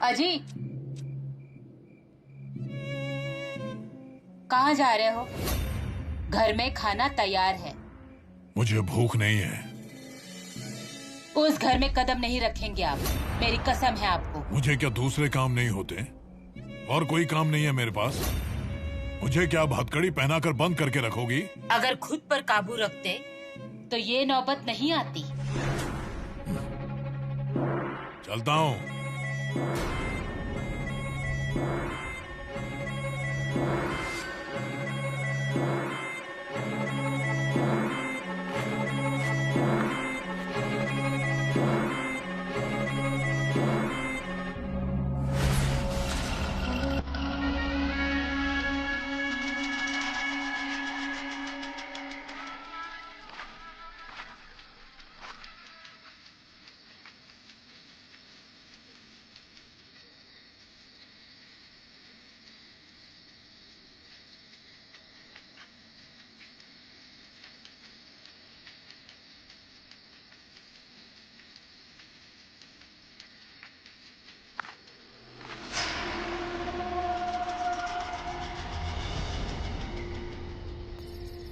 अजी, कहाँ जा रहे हो? घर में खाना तैयार है। मुझे भूख नहीं है। उस घर में कदम नहीं रखेंगे आप, मेरी कसम है आपको। मुझे क्या दूसरे काम नहीं होते? और कोई काम नहीं है मेरे पास? मुझे क्या अब हथकड़ी पहनाकर बंद करके रखोगी? अगर खुद पर काबू रखते तो ये नौबत नहीं आती। चलता हूँ।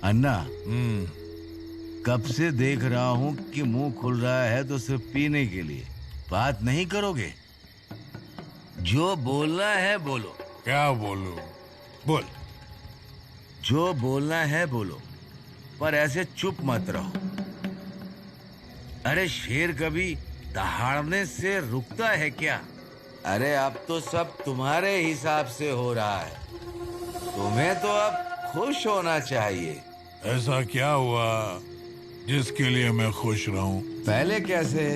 अन्ना, कब से देख रहा हूँ कि मुंह खुल रहा है तो सिर्फ पीने के लिए। बात नहीं करोगे? जो बोलना है बोलो। क्या बोलूं? बोल। जो बोलना है बोलो, पर ऐसे चुप मत रहो। अरे शेर कभी दहाड़ने से रुकता है क्या? अरे अब तो सब तुम्हारे हिसाब से हो रहा है। तुम्हें तो अब खुश होना चाहिए। ऐसा क्या हुआ जिसके लिए मैं खुश रहूं? पहले कैसे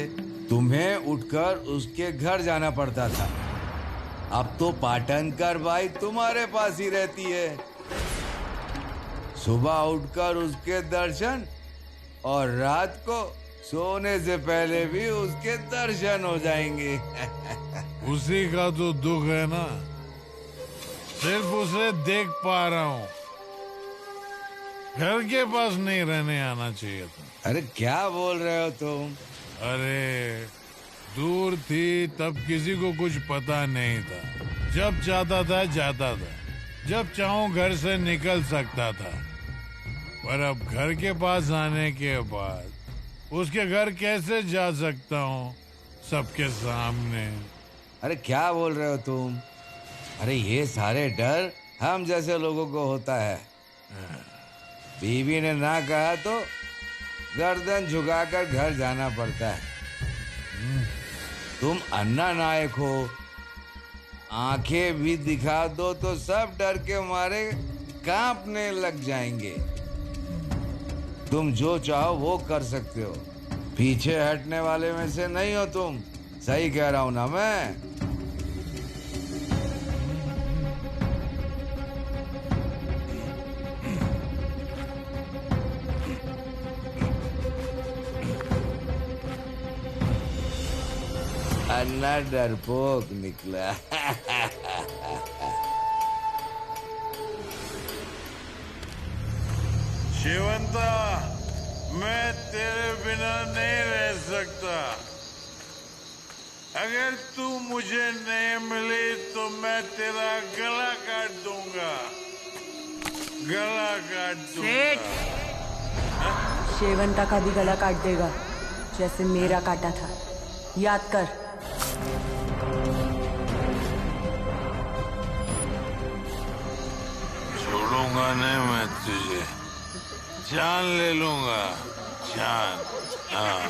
तुम्हें उठकर उसके घर जाना पड़ता था, अब तो पाटनकर बाई तुम्हारे पास ही रहती है। सुबह उठकर उसके दर्शन और रात को सोने से पहले भी उसके दर्शन हो जाएंगे। उसी का तो दुख है ना, सिर्फ उसे देख पा रहा हूँ। घर के पास नहीं रहने आना चाहिए था। अरे क्या बोल रहे हो तुम? अरे दूर थी तब किसी को कुछ पता नहीं था। जब चाहता था जाता था, जब चाहूं घर से निकल सकता था। पर अब घर के पास आने के बाद उसके घर कैसे जा सकता हूँ सबके सामने? अरे क्या बोल रहे हो तुम? अरे ये सारे डर हम जैसे लोगों को होता है। बीवी ने ना कहा तो गर्दन झुकाकर घर जाना पड़ता है। तुम अन्ना नायक हो, आंखें भी दिखा दो तो सब डर के मारे कांपने लग जाएंगे। तुम जो चाहो वो कर सकते हो, पीछे हटने वाले में से नहीं हो तुम। सही कह रहा हूं ना मैं? अन्ना डरपोक निकला। शिवंता, मैं तेरे बिना नहीं रह सकता। अगर तू मुझे नहीं मिली तो मैं तेरा गला काट दूंगा। गला काट दूंगा। शेवंता का भी गला काट देगा, जैसे मेरा काटा था। याद कर। छोड़ूंगा नहीं मैं तुझे, जान ले लूंगा, जान। हाँ।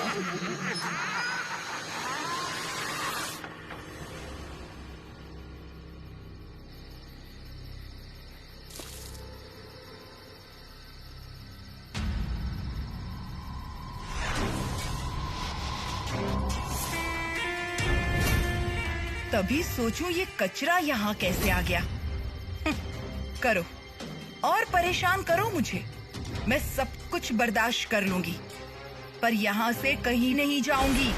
तभी सोचूं ये कचरा यहाँ कैसे आ गया। करो और परेशान करो मुझे, मैं सब कुछ बर्दाश्त कर लूंगी, पर यहाँ से कहीं नहीं जाऊंगी।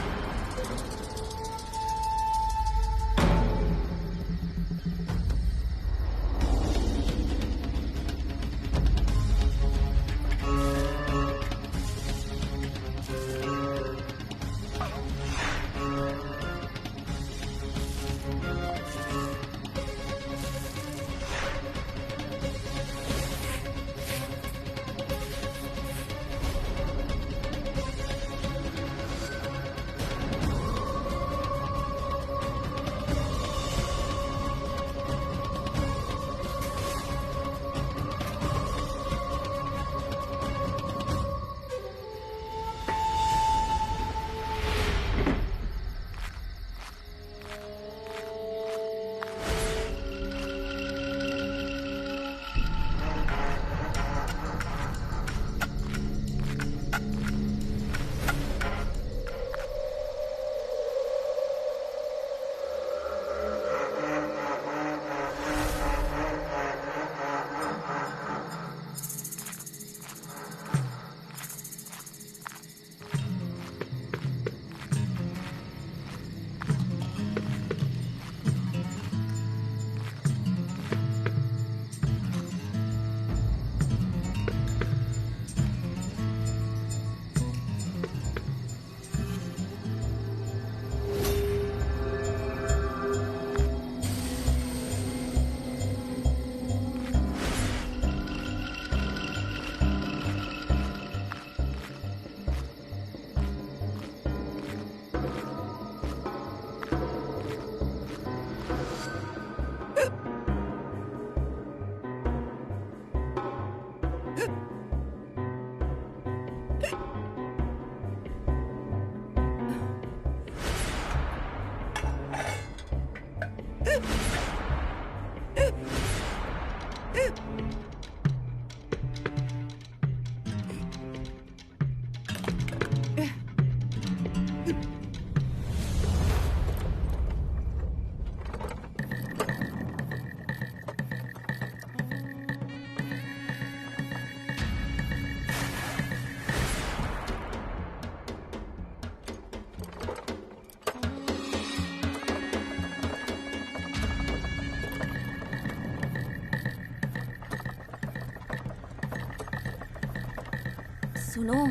सुनो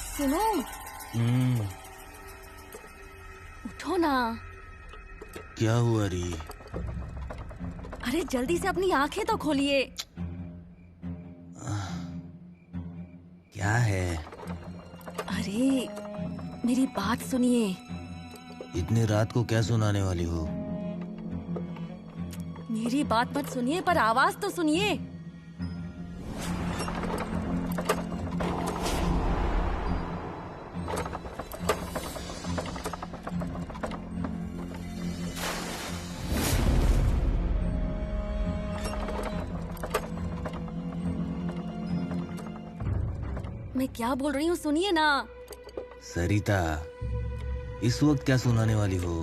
सुनो, उठो ना। क्या हुआ री? अरे जल्दी से अपनी आंखें तो खोलिए। क्या है? अरे मेरी बात सुनिए। इतनी रात को क्या सुनाने वाली हो? मेरी बात मत सुनिए, पर आवाज तो सुनिए। मैं क्या बोल रही हूँ सुनिए ना। सरिता, इस वक्त क्या सुनाने वाली हो?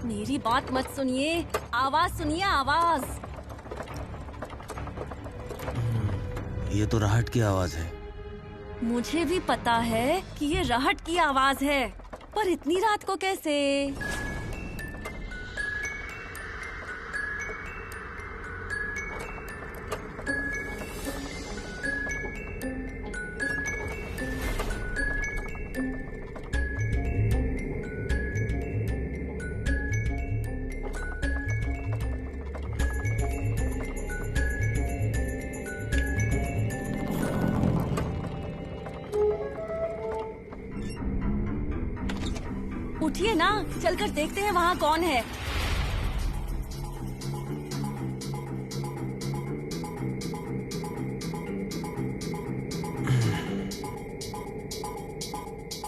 मेरी बात मत सुनिए, आवाज सुनिए, आवाज। ये तो राहट की आवाज है। मुझे भी पता है कि ये राहट की आवाज है, पर इतनी रात को कैसे? उठिए ना, चलकर देखते हैं वहाँ कौन है।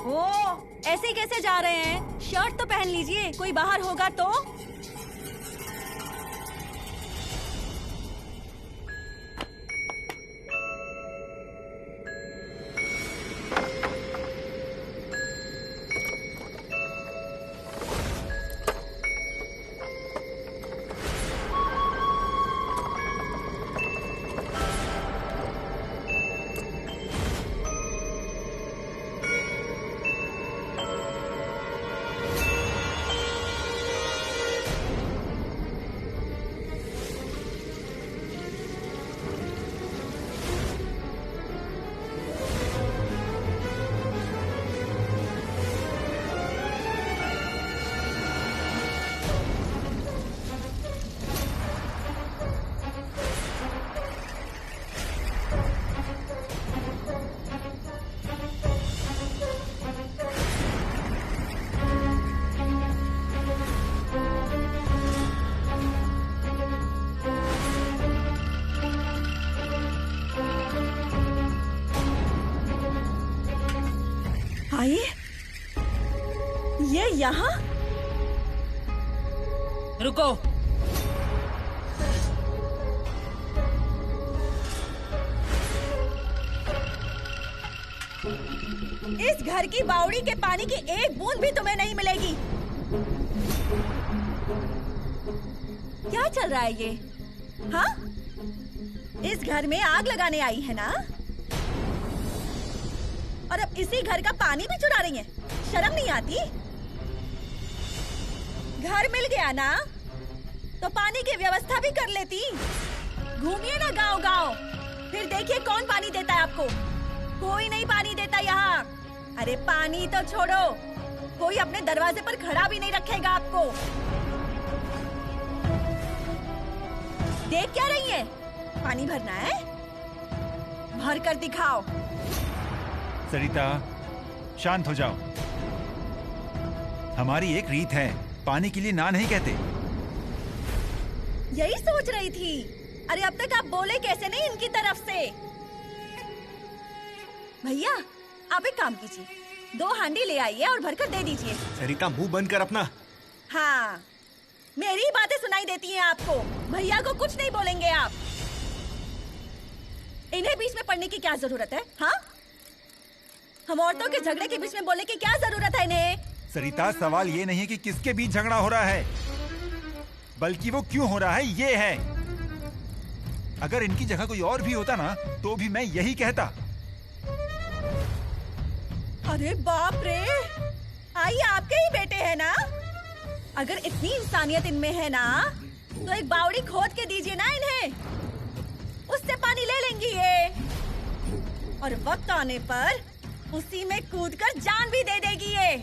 ओ, ऐसे कैसे जा रहे हैं? शर्ट तो पहन लीजिए, कोई बाहर होगा तो। आइए, ये यहाँ? रुको। इस घर की बावड़ी के पानी की एक बूंद भी तुम्हें नहीं मिलेगी। क्या चल रहा है ये? हाँ? इस घर में आग लगाने आई है ना? और अब इसी घर का पानी भी चुरा रही है। शर्म नहीं आती? घर मिल गया ना, तो पानी की व्यवस्था भी कर लेती। घूमिए ना गांव गांव, फिर देखिए कौन पानी देता है आपको। कोई नहीं पानी देता यहाँ। अरे पानी तो छोड़ो, कोई अपने दरवाजे पर खड़ा भी नहीं रखेगा आपको। देख क्या रही है? पानी भरना है? भर कर दिखाओ। सरिता, शांत हो जाओ। हमारी एक रीत है, पानी के लिए ना नहीं कहते। यही सोच रही थी। अरे अब तक आप बोले कैसे नहीं इनकी तरफ से? भैया, आप एक काम कीजिए, 2 हांडी ले आइए और भरकर दे दीजिए। सरिता, मुंह बंद कर अपना। हाँ, मेरी बातें सुनाई देती हैं आपको। भैया को कुछ नहीं बोलेंगे आप। इन्हें बीच में पड़ने की क्या जरूरत है? हाँ, हम औरतों के झगड़े के बीच में बोलने की क्या जरूरत है इन्हें? सरिता, सवाल ये नहीं है कि किसके बीच झगड़ा हो रहा है, बल्कि वो क्यों हो रहा है ये है। अगर इनकी जगह कोई और भी होता ना, तो भी मैं यही कहता। अरे बाप रे, आइए, आपके ही बेटे हैं ना? अगर इतनी इंसानियत इनमें है ना, तो एक बावड़ी खोद के दीजिए ना इन्हें, उससे पानी ले लेंगी ये। और वक्त आने पर उसी में कूदकर जान भी दे देगी ये।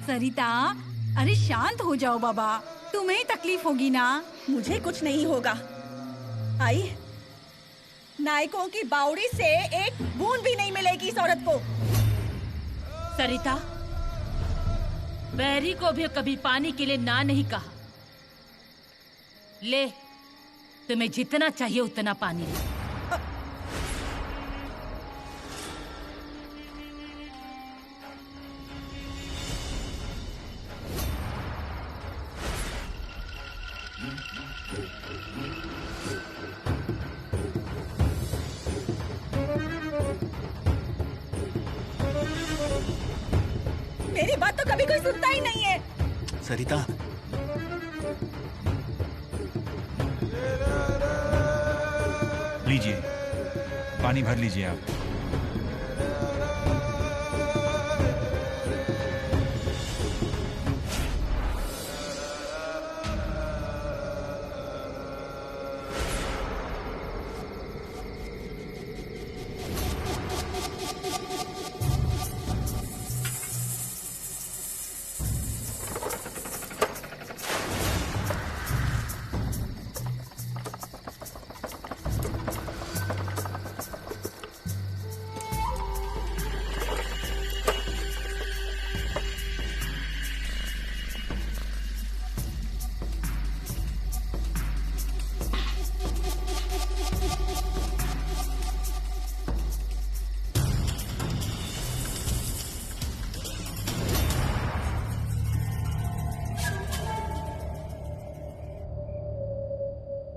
सरिता, अरे शांत हो जाओ बाबा, तुम्हें ही तकलीफ होगी ना। मुझे कुछ नहीं होगा। आई, नायकों की बावड़ी से एक बूंद भी नहीं मिलेगी इस औरत को। सरिता, बैरी को भी कभी पानी के लिए ना नहीं कहा। ले, तुम्हें जितना चाहिए उतना पानी ले। मेरी बात तो कभी कोई सुनता ही नहीं है। सरिता, लीजिए, पानी भर लीजिए आप।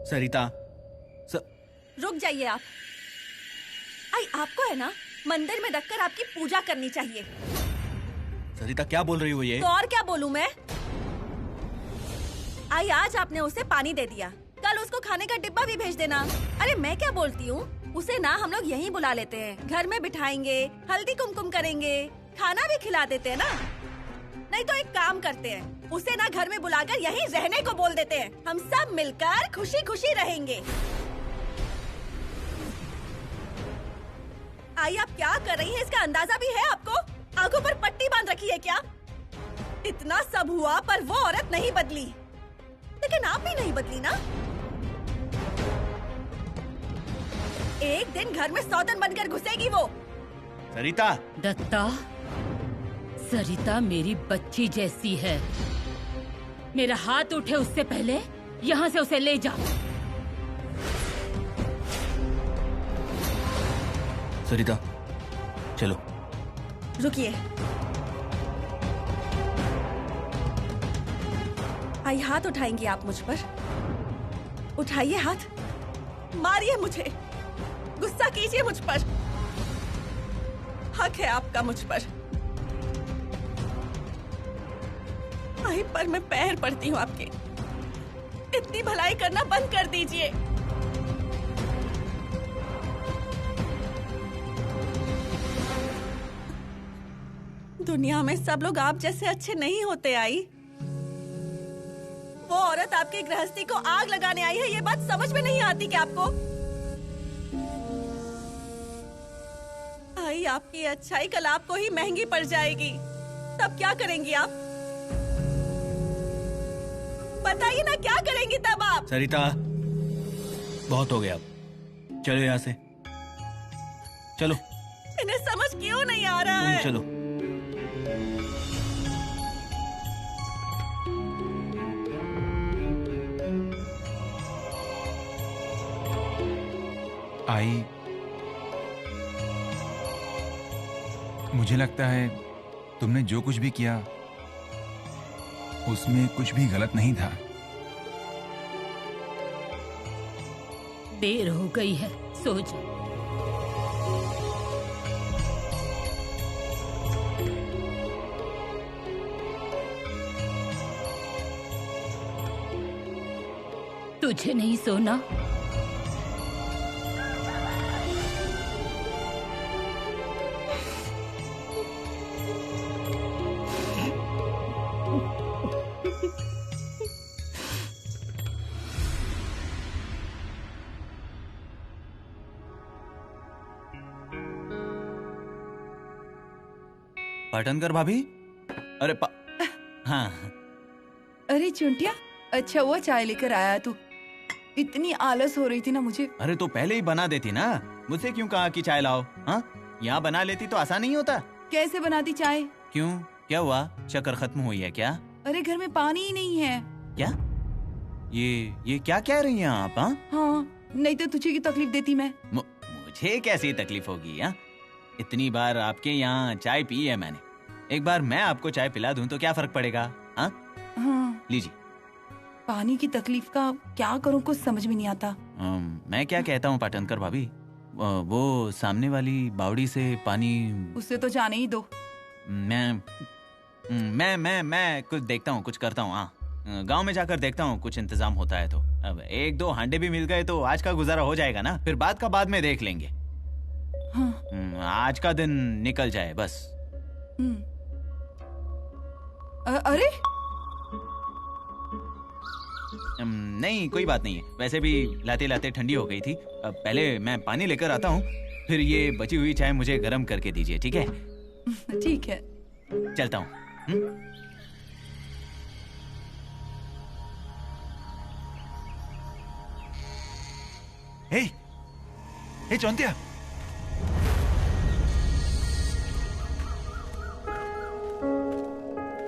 सरिता, रुक जाइए आप। आई, आपको है ना मंदिर में रखकर आपकी पूजा करनी चाहिए। सरिता क्या बोल रही हो ये? तो और क्या बोलूं मैं? आई, आज आपने उसे पानी दे दिया, कल उसको खाने का डिब्बा भी भेज देना। अरे मैं क्या बोलती हूँ, उसे ना हम लोग यहीं बुला लेते हैं, घर में बिठाएंगे, हल्दी कुमकुम करेंगे, खाना भी खिला देते हैं ना। नहीं तो एक काम करते हैं, उसे ना घर में बुलाकर यहीं रहने को बोल देते हैं। हम सब मिलकर खुशी खुशी रहेंगे। आई, आप क्या कर रही हैं, इसका अंदाजा भी है आपको? आंखों पर पट्टी बांध रखी है क्या? इतना सब हुआ पर वो औरत नहीं बदली, लेकिन आप भी नहीं बदली ना। एक दिन घर में सौतन बनकर घुसेगी वो। सरिता, दत्ता, सरिता मेरी बच्ची जैसी है। मेरा हाथ उठे उससे पहले यहाँ से उसे ले जाओ। सरिता, चलो। रुकिए। आई, हाथ उठाएंगी आप मुझ पर? उठाइए हाथ, मारिए मुझे, गुस्सा कीजिए मुझ पर। हक है आपका मुझ पर। आई, पर मैं पैर पड़ती हूँ आपके, इतनी भलाई करना बंद कर दीजिए। दुनिया में सब लोग आप जैसे अच्छे नहीं होते। आई, वो औरत आपकी गृहस्थी को आग लगाने आई है, ये बात समझ में नहीं आती क्या आपको? आई, आपकी अच्छाई कल आपको ही महंगी पड़ जाएगी। तब क्या करेंगी आप? बताइए ना, क्या करेंगी तब आप? सरिता, बहुत हो गया, अब चलो यहाँ से। चलो। इन्हें समझ क्यों नहीं आ रहा है? चलो। आई, मुझे लगता है तुमने जो कुछ भी किया उसमें कुछ भी गलत नहीं था। देर हो गई है, सो जा। तुझे नहीं सोना? पाटनकर भाभी, अरे हाँ। अरे चुंटिया, अच्छा वो चाय लेकर आया तू। इतनी आलस हो रही थी ना मुझे। अरे तो पहले ही बना देती ना, मुझसे क्यों कहा कि चाय लाओ? हाँ, यहाँ बना लेती तो आसान नहीं होता। कैसे बनाती चाय? क्यों, क्या हुआ? शक्कर खत्म हुई है क्या? अरे घर में पानी ही नहीं है। क्या? ये क्या कह रही हैं आप? हाँ, नहीं तो तुझे की तकलीफ देती मैं। मुझे कैसी तकलीफ होगी? इतनी बार आपके यहाँ चाय पी है मैंने, एक बार मैं आपको चाय पिला दूं तो क्या फर्क पड़ेगा? हाँ, लीजिए। पानी की तकलीफ का क्या करूं, कुछ समझ में नहीं आता। मैं क्या कहता हूँ पाटनकर भाभी, वो सामने वाली बावड़ी से पानी, उससे तो जाने ही दो। मैं कुछ देखता हूँ, कुछ करता हूँ। हाँ, गांव में जाकर देखता हूँ, कुछ इंतजाम होता है तो। अब 1-2 हांडे भी मिल गए तो आज का गुजारा हो जाएगा ना, फिर बात का बाद में देख लेंगे। हाँ। आज का दिन निकल जाए बस। अरे नहीं, कोई बात नहीं है। वैसे भी लाते लाते ठंडी हो गई थी। अब पहले मैं पानी लेकर आता हूँ, फिर ये बची हुई चाय मुझे गर्म करके दीजिए, ठीक है? ठीक है, चलता हूँ। हे चौंतिया,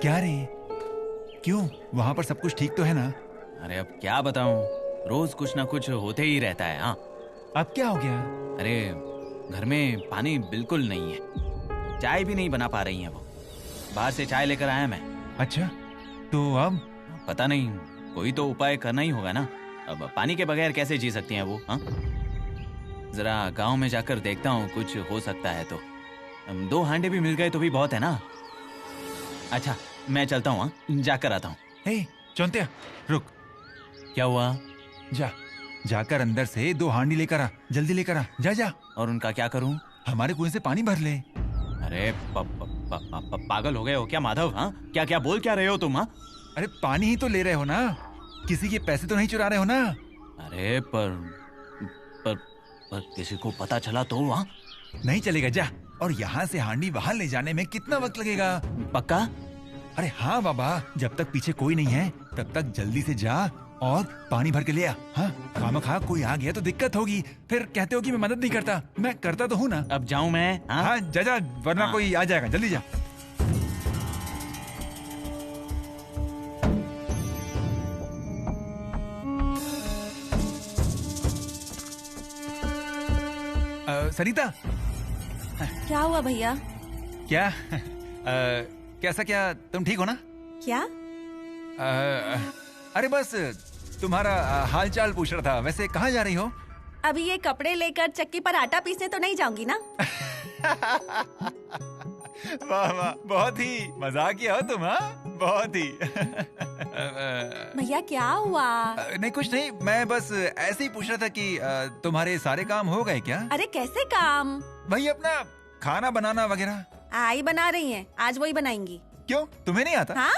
क्या रे? क्यों, वहां पर सब कुछ ठीक तो है ना? अरे अब क्या बताऊं, रोज कुछ ना कुछ होते ही रहता है। हाँ, अब क्या हो गया? अरे घर में पानी बिल्कुल नहीं है, चाय भी नहीं बना पा रही हैं वो। बाहर से चाय लेकर आया मैं। अच्छा, तो अब? पता नहीं, कोई तो उपाय करना ही होगा ना। अब पानी के बगैर कैसे जी सकती हैं वो? हाँ, जरा गांव में जाकर देखता हूँ, कुछ हो सकता है तो। 2 हांडे भी मिल गए तो भी बहुत है ना। अच्छा, मैं चलता हूँ, जाकर आता हूँ। हे चौंतिया, रुक। क्या हुआ? जाकर अंदर से 2 हांडी लेकर आ, जल्दी लेकर आ, जा। और उनका क्या करूं? हमारे कुएं से पानी भर ले। अरे पागल हो गए हो क्या माधव? हाँ, क्या बोल क्या रहे हो तुम? हाँ, अरे पानी ही तो ले रहे हो ना, किसी के पैसे तो नहीं चुरा रहे हो ना? अरे पर किसी को पता चला तो? हाँ, नहीं चलेगा, जा। और यहाँ से हांडी वहाँ ले जाने में कितना वक्त लगेगा? पक्का? अरे हाँ बाबा, जब तक पीछे कोई नहीं है तब तक जल्दी से जा और पानी भर के ले आ। हाँ, खामखा कोई आ गया तो दिक्कत होगी, फिर कहते हो कि मैं मदद नहीं करता। मैं करता तो हूँ ना। अब जाऊँ मैं? हाँ, जा, वरना कोई आ जाएगा, जल्दी जा। सरिता, क्या हुआ भैया? क्या कैसा, क्या तुम ठीक हो ना? क्या? अरे बस तुम्हारा हाल चाल पूछ रहा था। वैसे कहाँ जा रही हो? अभी ये कपड़े लेकर चक्की पर आटा पीसने तो नहीं जाऊंगी ना? वाह वाह, बहुत ही मजाकिया हो तुम। हाँ, बहुत ही। भैया क्या हुआ? नहीं, कुछ नहीं, मैं बस ऐसे ही पूछ रहा था कि तुम्हारे सारे काम हो गए क्या? अरे कैसे काम? भाई अपना खाना बनाना वगैरह। आई बना रही हैं, आज वही बनाएंगी। क्यों, तुम्हें नहीं आता? हाँ?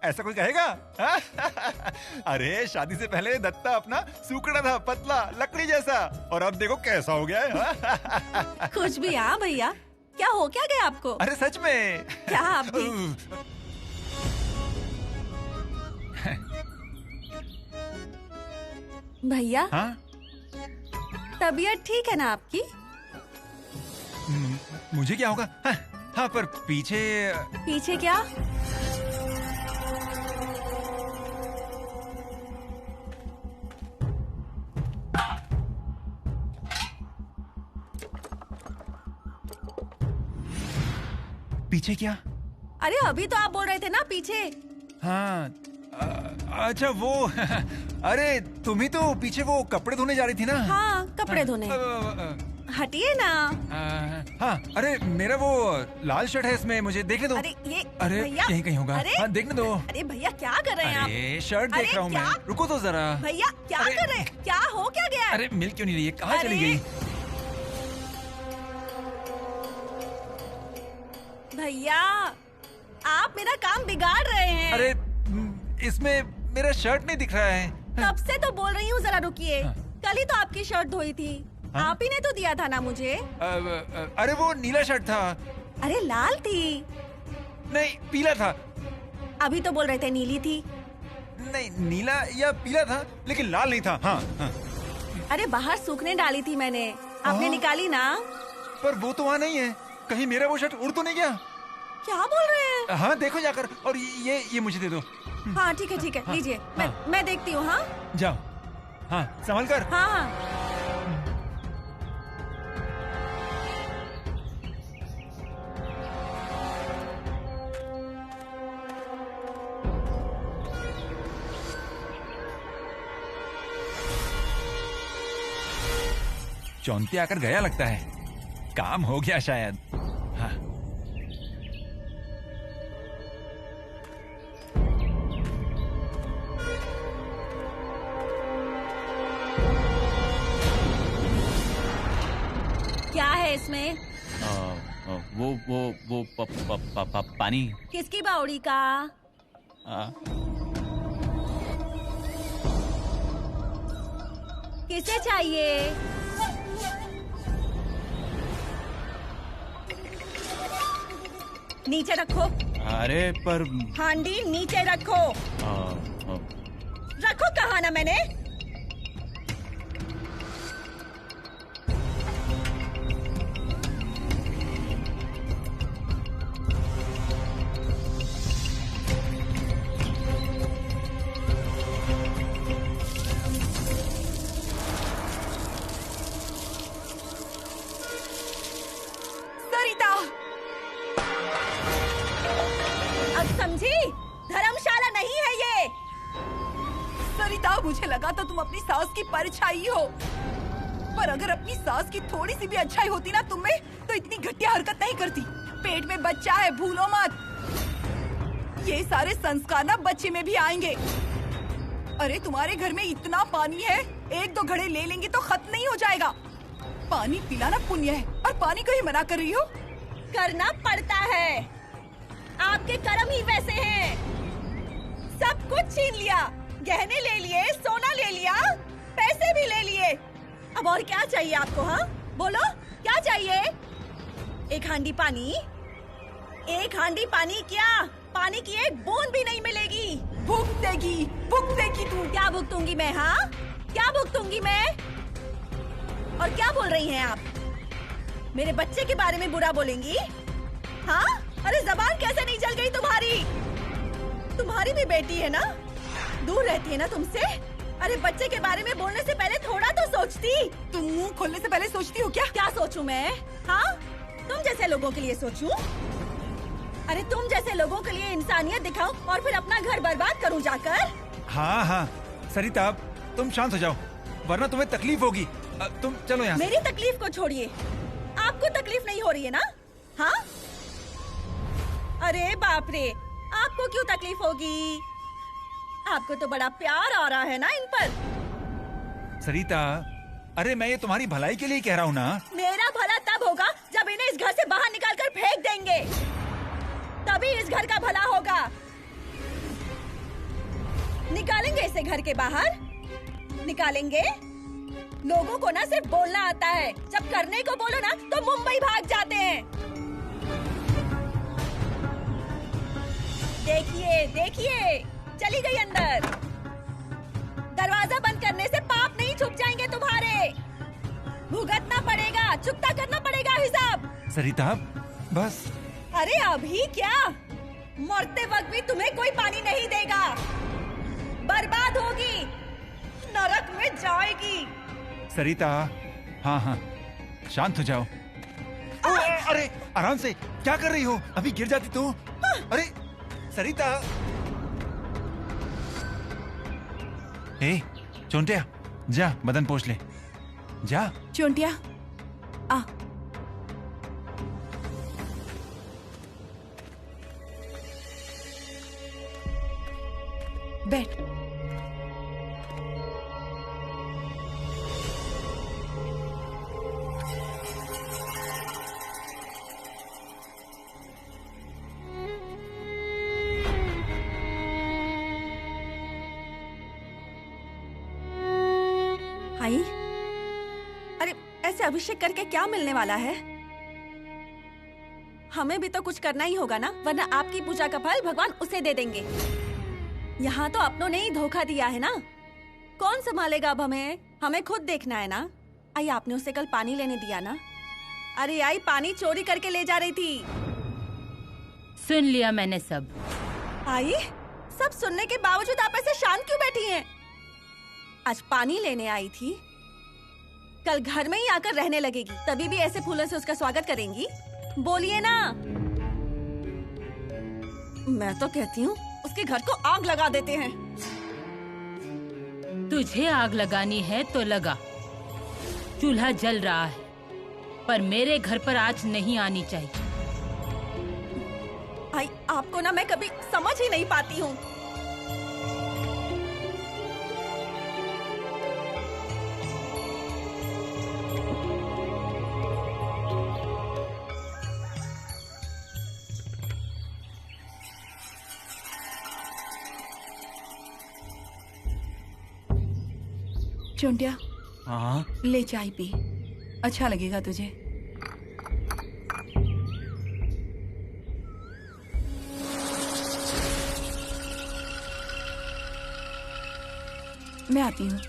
ऐसा कोई कहेगा? अरे शादी से पहले दत्ता अपना सूखड़ा था, पतला लकड़ी जैसा, और अब देखो कैसा हो गया है। कुछ भी। हाँ भैया, क्या हो क्या गया आपको? अरे सच में। क्या आप भी? भैया, हाँ? तबीयत ठीक है ना आपकी? मुझे क्या होगा? हाँ, पर पीछे क्या? पीछे क्या? अरे अभी तो आप बोल रहे थे ना पीछे। हाँ, अच्छा वो। अरे तुम ही तो पीछे वो कपड़े धोने जा रही थी ना? हाँ, कपड़े धोने। हटिए ना। हाँ, अरे मेरा वो लाल शर्ट है, इसमें मुझे देखने दो। अरे ये अरे भैया, यहीं कहीं होगा। अरे, हाँ, देखने दो। अरे भैया क्या कर रहे हैं आप? अरे शर्ट देख रहा हूँ मैं, रुको तो जरा। भैया क्या कर रहे हैं? क्या हो क्या गया? अरे मिल क्यों नहीं रही है? कहाँ चली गई? भैया आप मेरा काम बिगाड़ रहे हैं। अरे इसमें मेरा शर्ट नहीं दिख रहा है। तब से तो बोल रही हूँ, जरा रुकिए। कल ही तो आपकी शर्ट धोई थी। आप ही ने तो दिया था ना मुझे। अरे वो नीला शर्ट था। अरे लाल थी। नहीं, पीला था। अभी तो बोल रहे थे नीली थी। नहीं, नीला या पीला था, लेकिन लाल नहीं था। हाँ, हाँ। अरे बाहर सूखने डाली थी मैंने, आपने निकाली ना। पर वो तो वहाँ नहीं है। कहीं मेरा वो शर्ट उड़ तो नहीं गया? क्या बोल रहे हैं? हाँ, देखो जाकर। और ये मुझे दे दो। हाँ ठीक है, लीजिए। मैं देखती हूँ। हाँ जाओ। हाँ, संभल कर। हाँ हाँ। चौंते आकर गया लगता है। काम हो गया शायद। हाँ। क्या है इसमें? वो पानी। किसकी बावड़ी का? किसे चाहिए? नीचे रखो। अरे पर हांडी नीचे रखो। रखो कहा ना मैंने। सरिता, अब समझी? धर्मशाला नहीं है ये। सरिता, मुझे लगा था तुम अपनी सास की परछाई हो, पर अगर अपनी सास की थोड़ी सी भी अच्छाई होती ना तुम में, तो इतनी घटिया हरकत नहीं करती। पेट में बच्चा है, भूलो मत। ये सारे संस्कार ना बच्चे में भी आएंगे। अरे तुम्हारे घर में इतना पानी है, एक दो घड़े ले लेंगे तो खत्म नहीं हो जाएगा। पानी पिलाना पुण्य है, और पानी को ही मना कर रही हो। करना पड़ता है, आपके कर्म ही वैसे हैं। सब कुछ छीन लिया, गहने ले लिए, सोना ले लिया, पैसे भी ले लिए। अब और क्या चाहिए आपको? हाँ बोलो, क्या चाहिए? एक हांडी पानी? एक हांडी पानी क्या? पानी की एक बूंद भी नहीं मिलेगी। भुगतेगी तू। क्या भुगतूंगी मैं? हाँ क्या भुगतूंगी मैं? और क्या बोल रही हैं आप? मेरे बच्चे के बारे में बुरा बोलेंगी? हाँ, अरे जबान कैसे नहीं जल गई तुम्हारी? तुम्हारी भी बेटी है ना, दूर रहती है ना तुमसे। अरे बच्चे के बारे में बोलने से पहले थोड़ा तो सोचती। तुम मुंह खोलने से पहले सोचती हो क्या? क्या सोचूं मैं? हाँ, तुम जैसे लोगों के लिए सोचूं? अरे तुम जैसे लोगों के लिए इंसानियत दिखाऊं और फिर अपना घर बर्बाद करूं जाकर? हाँ हाँ सरिता, तुम शांत हो जाओ, वरना तुम्हें तकलीफ होगी। तुम चलो यहाँ से। मेरी तकलीफ को छोड़िए, आपको तकलीफ नहीं हो रही है ना? हाँ? अरे बाप रे, आपको क्यों तकलीफ होगी? आपको तो बड़ा प्यार आ रहा है ना इन पर। सरिता, अरे मैं ये तुम्हारी भलाई के लिए कह रहा हूँ ना। मेरा भला तब होगा जब इन्हें इस घर से बाहर निकाल कर फेंक देंगे, तभी इस घर का भला होगा। निकालेंगे इसे घर के बाहर? निकालेंगे? लोगों को ना सिर्फ बोलना आता है, जब करने को बोलो ना तो मुंबई भाग जाते हैं। देखिए देखिए, चली गई अंदर। दरवाजा बंद करने से पाप नहीं छुप जाएंगे तुम्हारे। भुगतना पड़ेगा, चुकता करना पड़ेगा हिसाब। सरिता बस। अरे अभी क्या, मरते वक्त भी तुम्हें कोई पानी नहीं देगा। बर्बाद होगी, नरक में जाएगी। सरिता, हाँ हाँ शांत हो जाओ। अरे आराम से, क्या कर रही हो? अभी गिर जाती तो। अरे सरिता। ए चोंटिया, जा बदन पोंछ ले, जा। चोंटिया आ। बैठ। आई, अरे ऐसे अभिषेक करके क्या मिलने वाला है? हमें भी तो कुछ करना ही होगा ना, वरना आपकी पूजा का फल भगवान उसे दे देंगे। यहाँ तो अपनों ने ही धोखा दिया है ना, कौन संभालेगा अब हमें? हमें खुद देखना है ना। आई, आपने उसे कल पानी लेने दिया ना? अरे आई, पानी चोरी करके ले जा रही थी। सुन लिया मैंने सब। आई, सब सुनने के बावजूद आप ऐसे शांत क्यों बैठी हैं? आज पानी लेने आई थी, कल घर में ही आकर रहने लगेगी, तभी भी ऐसे फूलों से उसका स्वागत करेंगी? बोलिए ना। मैं तो कहती हूँ उसके घर को आग लगा देते हैं। तुझे आग लगानी है तो लगा, चूल्हा जल रहा है, पर मेरे घर पर आँच नहीं आनी चाहिए। आई, आपको ना मैं कभी समझ ही नहीं पाती हूँ। चोंटिया, हाँ ले चाय पी, अच्छा लगेगा तुझे। मैं आती हूँ।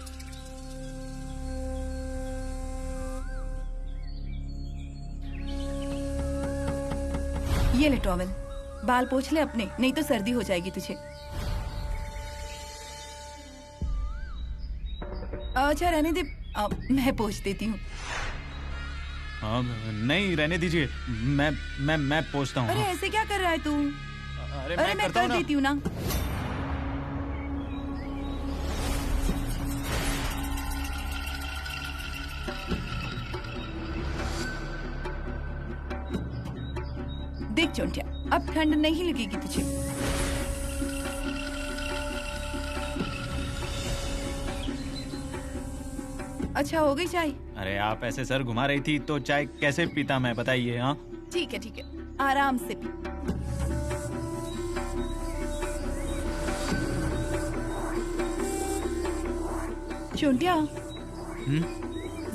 ये ले टॉवल, बाल पोंछ ले अपने, नहीं तो सर्दी हो जाएगी तुझे। अच्छा रहने दे, मैं पोंछ देती हूँ। नहीं रहने दीजिए, मैं पोंछता हूँ। अरे ऐसे क्या कर रहा है तू? अरे मैं कर देती हूँ ना। देख चोंटिया, अब ठंड नहीं लगेगी तुझे। अच्छा हो गई चाय? अरे आप ऐसे सर घुमा रही थी तो चाय कैसे पीता मैं, बताइए। हाँ ठीक है, आराम से पी। चोंटिया,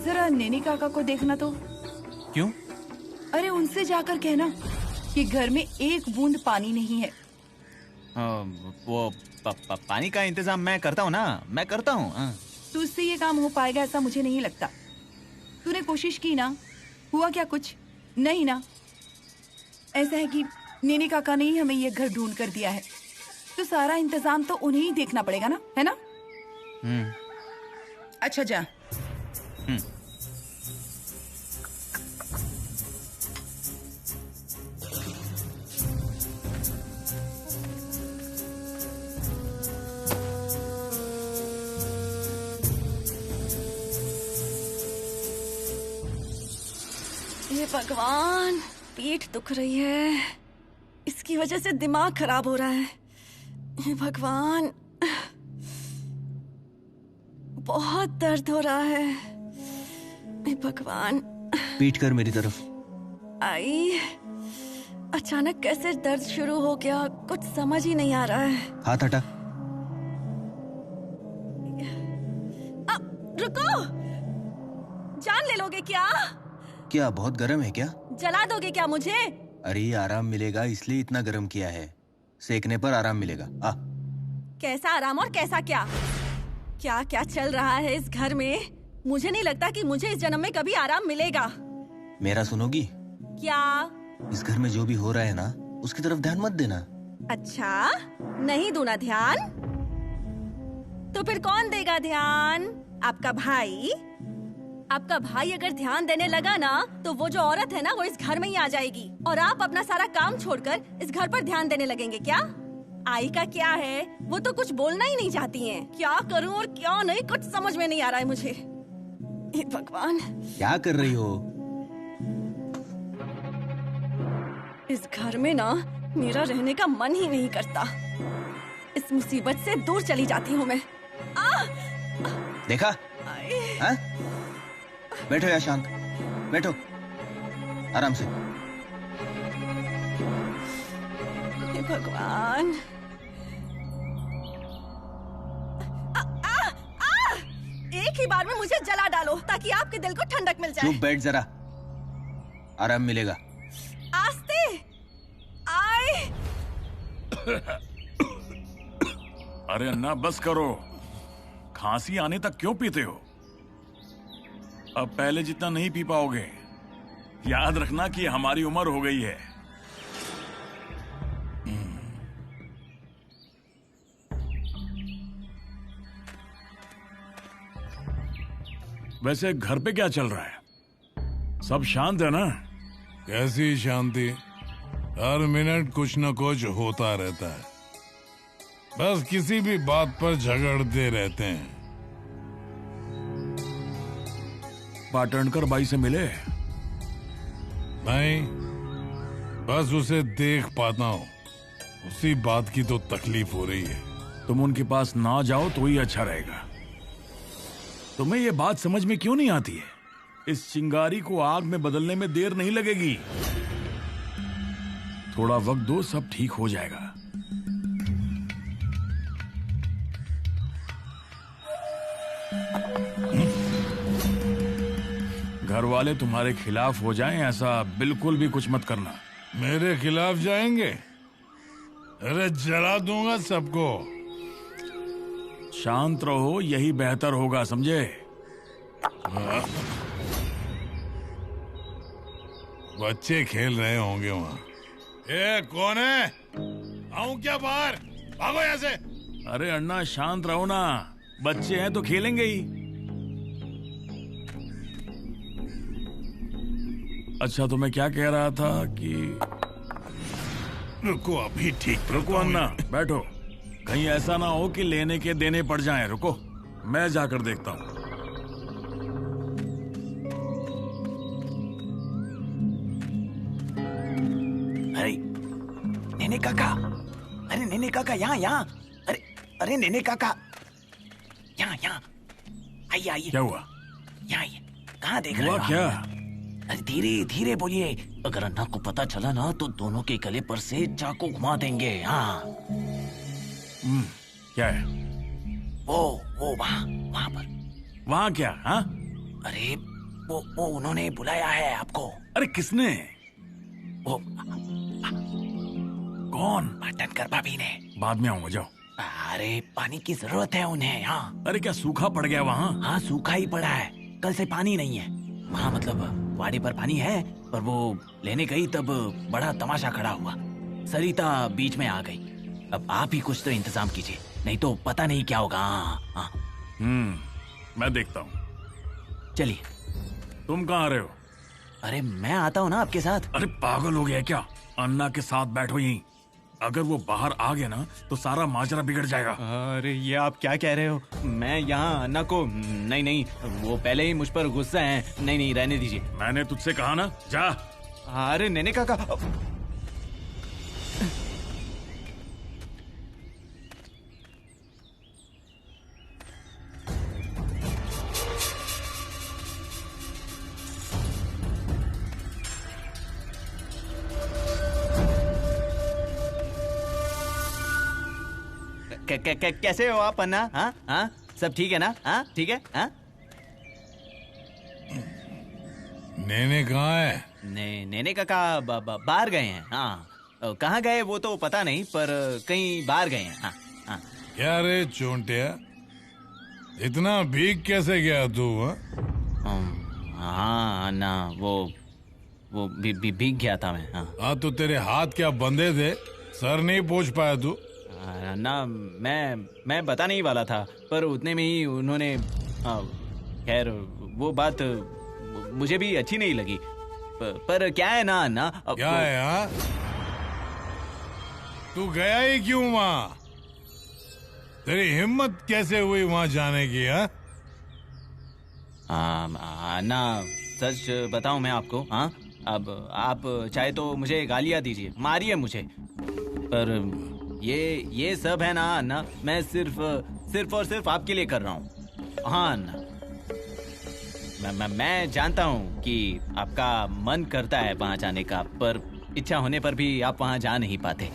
जरा नैनी काका को देखना तो। क्यों? अरे उनसे जाकर कहना कि घर में एक बूंद पानी नहीं है। वो पानी का इंतजाम मैं करता हूँ ना, मैं करता हूँ। तुझसे ये काम हो पाएगा ऐसा मुझे नहीं लगता। तूने कोशिश की ना, हुआ क्या कुछ नहीं ना? ऐसा है कि नैनी काका ने ही हमें ये घर ढूंढ कर दिया है, तो सारा इंतजाम तो उन्हें ही देखना पड़ेगा ना, है ना? अच्छा जा। हे भगवान, पीठ दुख रही है, इसकी वजह से दिमाग खराब हो रहा है। हे भगवान, बहुत दर्द हो रहा है। हे भगवान। पीठ कर मेरी तरफ। आई, अचानक कैसे दर्द शुरू हो गया, कुछ समझ ही नहीं आ रहा है। हाथ हटा। रुको, जान ले लोगे क्या? क्या बहुत गर्म है क्या? जला दोगे क्या मुझे? अरे आराम मिलेगा इसलिए इतना गर्म किया है, सेकने पर आराम मिलेगा। आ। कैसा आराम और कैसा क्या? क्या क्या चल रहा है इस घर में? मुझे नहीं लगता कि मुझे इस जन्म में कभी आराम मिलेगा। मेरा सुनोगी? क्या? इस घर में जो भी हो रहा है ना, उसकी तरफ ध्यान मत देना। अच्छा, नहीं दूना ध्यान? तो फिर कौन देगा ध्यान? आपका भाई? आपका भाई अगर ध्यान देने लगा ना, तो वो जो औरत है ना, वो इस घर में ही आ जाएगी और आप अपना सारा काम छोड़कर इस घर पर ध्यान देने लगेंगे क्या? आई का क्या है, वो तो कुछ बोलना ही नहीं चाहती हैं। क्या करूं और क्या नहीं, कुछ समझ में नहीं आ रहा है मुझे। हे भगवान, क्या कर रही हो? इस घर में ना मेरा रहने का मन ही नहीं करता। इस मुसीबत से दूर चली जाती हूँ मैं। देखा? हाँ? बैठो या शांत, बैठो आराम से। हे भगवान। एक ही बार में मुझे जला डालो ताकि आपके दिल को ठंडक मिल जाए। चुप बैठ जरा, आराम मिलेगा। आस्ते। अरे अन्ना बस करो, खांसी आने तक क्यों पीते हो? अब पहले जितना नहीं पी पाओगे। याद रखना कि हमारी उम्र हो गई है। वैसे घर पे क्या चल रहा है? सब शांत है ना? कैसी शांति, हर मिनट कुछ न कुछ होता रहता है। बस किसी भी बात पर झगड़ते रहते हैं। पाटणकर बाई से मिले? नहीं, बस उसे देख पाता हूँ, उसी बात की तो तकलीफ हो रही है। तुम उनके पास ना जाओ तो ही अच्छा रहेगा। तुम्हें ये बात समझ में क्यों नहीं आती है? इस चिंगारी को आग में बदलने में देर नहीं लगेगी। थोड़ा वक्त दो, सब ठीक हो जाएगा। घर वाले तुम्हारे खिलाफ हो जाएं, ऐसा बिल्कुल भी कुछ मत करना। मेरे खिलाफ जाएंगे? अरे जला दूंगा सबको। शांत रहो, यही बेहतर होगा, समझे? बच्चे खेल रहे होंगे वहाँ। ए, कौन है? आऊं क्या बाहर? भागो यहाँ से। अरे अन्ना शांत रहो ना, बच्चे हैं तो खेलेंगे ही। अच्छा तो मैं क्या कह रहा था कि रुको, अभी ठीक। रुको अन्ना, बैठो। कहीं ऐसा ना हो कि लेने के देने पड़ जाएं। रुको, मैं जाकर देखता हूँ। अरे नेने काका, अरे नेने काका, यहाँ यहाँ। अरे अरे नेने काका, यहाँ यहाँ आइए आइए। क्या हुआ? यहाँ आइए। कहाँ देख रहे हो? क्या? अरे धीरे धीरे बोलिए, अगर अन्ना को पता चला ना तो दोनों के गले पर से चाकू घुमा देंगे। हाँ। क्या है? वो वहाँ पर। वहाँ क्या? हाँ? अरे वो उन्होंने बुलाया है आपको। अरे किसने? वो कौन? पाटणकर भाभी ने। बाद में आऊंगा, जाओ। अरे पानी की जरूरत है उन्हें। हाँ। अरे क्या सूखा पड़ गया वहाँ? हाँ सूखा ही पड़ा है, कल से पानी नहीं है वहाँ। मतलब वाड़ी पर पानी है, पर वो लेने गई तब बड़ा तमाशा खड़ा हुआ। सरिता बीच में आ गई। अब आप ही कुछ तो इंतजाम कीजिए, नहीं तो पता नहीं क्या होगा। हाँ। मैं देखता हूँ। चलिए। तुम कहाँ आ रहे हो? अरे मैं आता हूँ ना आपके साथ। अरे पागल हो गया क्या? अन्ना के साथ बैठो यहीं। अगर वो बाहर आ गया ना तो सारा माजरा बिगड़ जाएगा। अरे ये आप क्या कह रहे हो? मैं यहाँ अन्ना को नहीं, वो पहले ही मुझ पर गुस्सा है। नहीं रहने दीजिए। मैंने तुझसे कहा ना, जा। अरे नेने काका, कैसे हो आप अन्ना? हाँ सब ठीक है ना? हाँ ठीक है। हाँ नेने कहाँ है? नेने काका बाहर गए हैं। हाँ कहाँ गए वो तो पता नहीं, पर कहीं बाहर गए हैं। हाँ। क्या रे चोंटिया, इतना भीग कैसे गया तू? हाँ अन्ना, वो भीग गया था मैं। हाँ तो तेरे हाथ क्या बंधे थे? सर नहीं पहुँच पाया तू? ना मैं बता नहीं वाला था, पर उतने में ही उन्होंने, खैर वो बात मुझे भी अच्छी नहीं लगी। पर क्या है ना अन्ना, क्या है? हाँ तू गया ही क्यों वहाँ? तेरी हिम्मत कैसे हुई वहाँ जाने की? अन्ना सच बताऊं मैं आपको, हाँ अब आप चाहे तो मुझे गालियाँ दीजिए, मारिए मुझे, पर ये सब है ना अन्ना, मैं सिर्फ और सिर्फ आपके लिए कर रहा हूँ। हाँ अन्ना, मैं जानता हूँ कि आपका मन करता है वहाँ जाने का, पर इच्छा होने पर भी आप वहाँ जा नहीं पाते।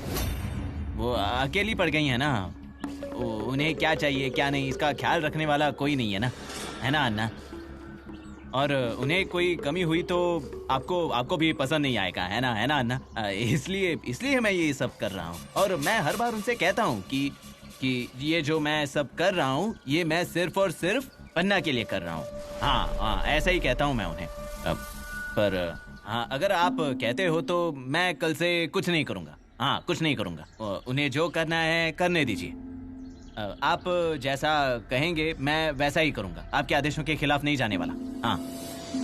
वो अकेली पड़ गई है ना, उन्हें क्या चाहिए क्या नहीं इसका ख्याल रखने वाला कोई नहीं है ना, है ना अन्ना? और उन्हें कोई कमी हुई तो आपको भी पसंद नहीं आएगा, है ना अन्ना? इसलिए मैं ये सब कर रहा हूँ। और मैं हर बार उनसे कहता हूँ कि ये जो मैं सब कर रहा हूँ ये मैं सिर्फ और सिर्फ अन्ना के लिए कर रहा हूँ। हाँ, ऐसा ही कहता हूँ मैं उन्हें। पर हाँ, अगर आप कहते हो तो मैं कल से कुछ नहीं करूँगा। हाँ, कुछ नहीं करूँगा। उन्हें जो करना है करने दीजिए। आप जैसा कहेंगे मैं वैसा ही करूँगा। आपके आदेशों के खिलाफ नहीं जाने वाला। हाँ,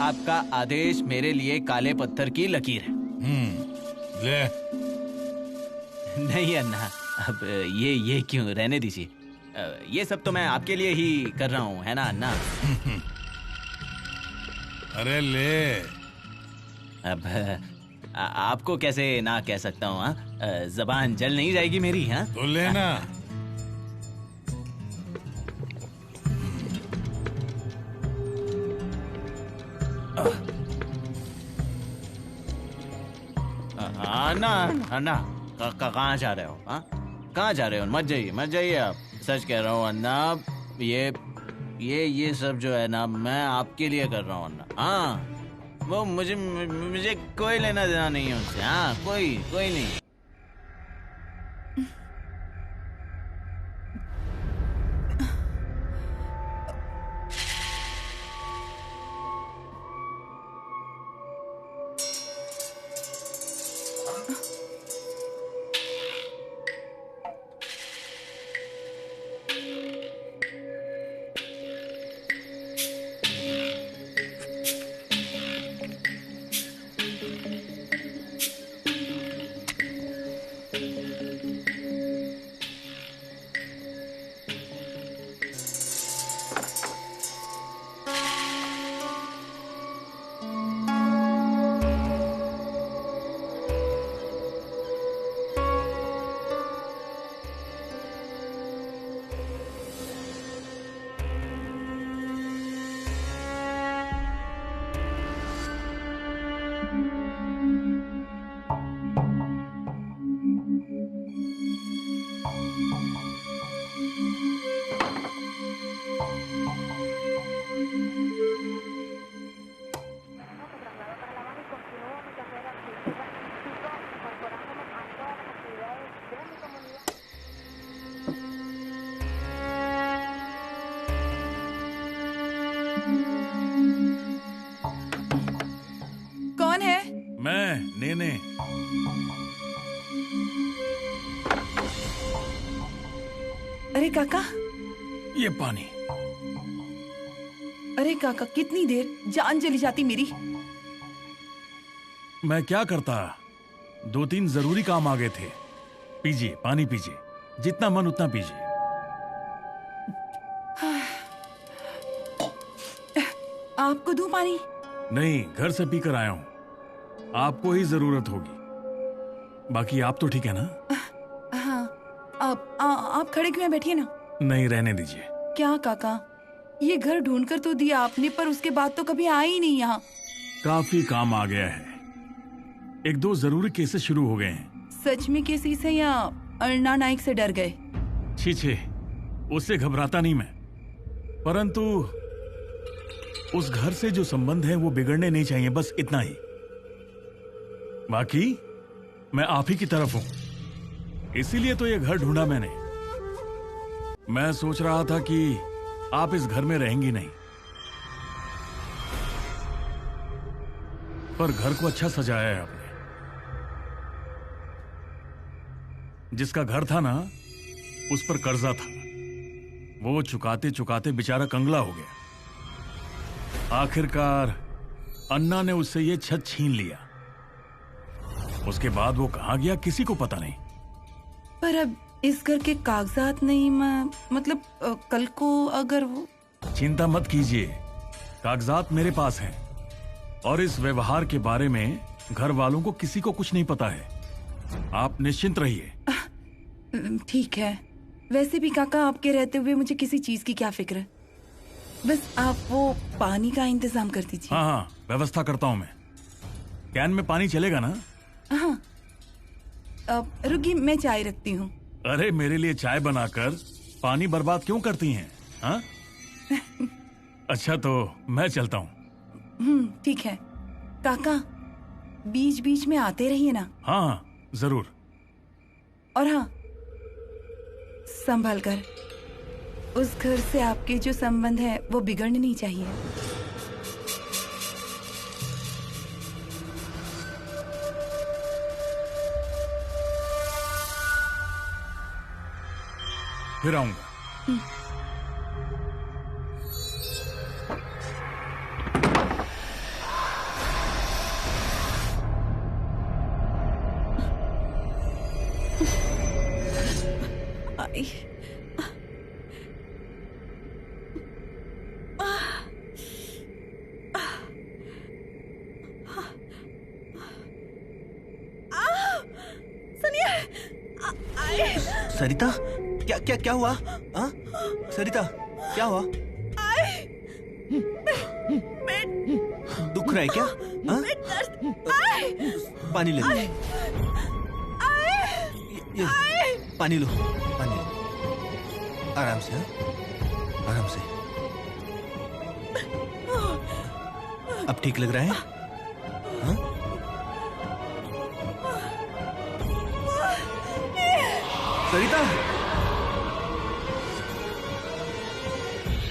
आपका आदेश मेरे लिए काले पत्थर की लकीर है। ले। नहीं अन्ना, अब ये क्यों, रहने दीजिए। ये सब तो मैं आपके लिए ही कर रहा हूँ, है ना अन्ना? अरे ले। अब आपको कैसे ना कह सकता हूँ? जबान जल नहीं जाएगी मेरी? हाँ तो लेना। अन्ना, कहाँ जा रहे हो? हाँ, कहाँ जा रहे हो? मत जाइए आप। सच कह रहा हूँ अन्ना, ये सब जो है ना मैं आपके लिए कर रहा हूँ अन्ना। हाँ, वो मुझे कोई लेना देना नहीं है उनसे। हाँ, कोई नहीं। कौन है? मैं, नेने। अरे काका, ये पानी। अरे काका, कितनी देर, जान चली जाती मेरी। मैं क्या करता, 2-3 जरूरी काम आ गए थे। पीजिए, पानी पीजिए, जितना मन उतना पीजिए। आपको दूं पानी? नहीं, घर से पीकर आया हूं। आपको ही जरूरत होगी। बाकी आप तो ठीक है ना? हाँ, आप खड़े क्यों हैं? बैठिए ना। नहीं, रहने दीजिए। क्या काका, ये घर ढूंढ कर तो दिया आपने, पर उसके बाद तो कभी आए ही नहीं यहाँ। काफी काम आ गया है। 1-2 जरूरी केसेस शुरू हो गए हैं। सच में केसेस है या अन्ना नाइक से डर गए? छे, उससे घबराता नहीं मैं, परंतु उस घर से जो संबंध है वो बिगड़ने नहीं चाहिए, बस इतना ही। बाकी मैं आप ही की तरफ हूं, इसीलिए तो ये घर ढूंढा मैंने। मैं सोच रहा था कि आप इस घर में रहेंगी नहीं, पर घर को अच्छा सजाया है आपने। जिसका घर था ना, उस पर कर्जा था, वो चुकाते चुकाते बेचारा कंगला हो गया। आखिरकार अन्ना ने उससे ये छत छीन लिया। उसके बाद वो कहां गया किसी को पता नहीं। पर अब इस घर के कागजात नहीं, मतलब कल को अगर वो... चिंता मत कीजिए, कागजात मेरे पास हैं, और इस व्यवहार के बारे में घर वालों को किसी को कुछ नहीं पता है। आप निश्चिंत रहिए। ठीक है। वैसे भी काका, आपके रहते हुए मुझे किसी चीज की क्या फिक्र है। बस आप वो पानी का इंतजाम कर दीजिए। हाँ, व्यवस्था करता हूँ मैं। कैन में पानी चलेगा ना? हाँ, रुकिए, मैं चाय रखती हूँ। अरे, मेरे लिए चाय बनाकर पानी बर्बाद क्यों करती हैं? हाँ? अच्छा, तो मैं चलता हूँ। ठीक है काका, बीच बीच में आते रहिए ना। हाँ जरूर। और हाँ, संभल कर। उस घर से आपके जो संबंध है वो बिगड़ने नहीं चाहिए। फिर आऊंगा। सरिता, क्या क्या क्या हुआ? हाँ सरिता, क्या हुआ? दुख रहा है क्या? हाँ? पानी ले लो। ये पानी लो, पानी लो। आराम से, हाँ? आराम से। अब ठीक लग रहा है? हाँ? सरिता,